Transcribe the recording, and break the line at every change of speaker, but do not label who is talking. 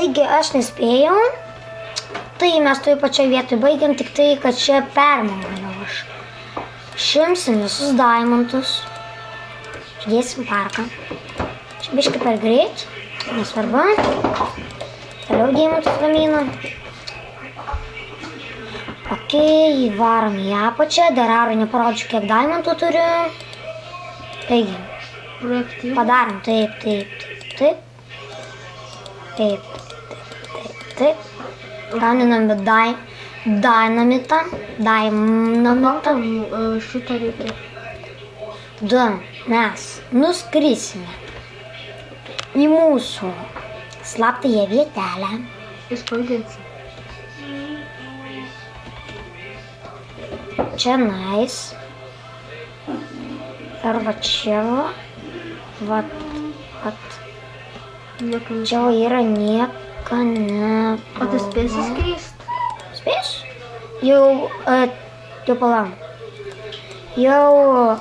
Taigi aš nespėjau. Tai mes toj pačioj vietoj baigiam, tik tai, kad čia permangaliau aš. Šimsim visus diamantus. Ždėsim parką. Čia biškai per greit, nesvarbu. Toliau deimantus gaminam. Ok, įvarom į apačią. Dar Arui neparodžiu, kiek diamantų turiu. Taigi, padarom taip. Gaminam dinamitą.
Šitą reikia.
Tada mes nuskrisime į mūsų slaptąją vietelę.
Jis pavadinsi.
Čia nais. Ir va čia vat. Čia yra nieko ne.
O tu spėsi skrist?
Spėsiu? Jau palauk. Jau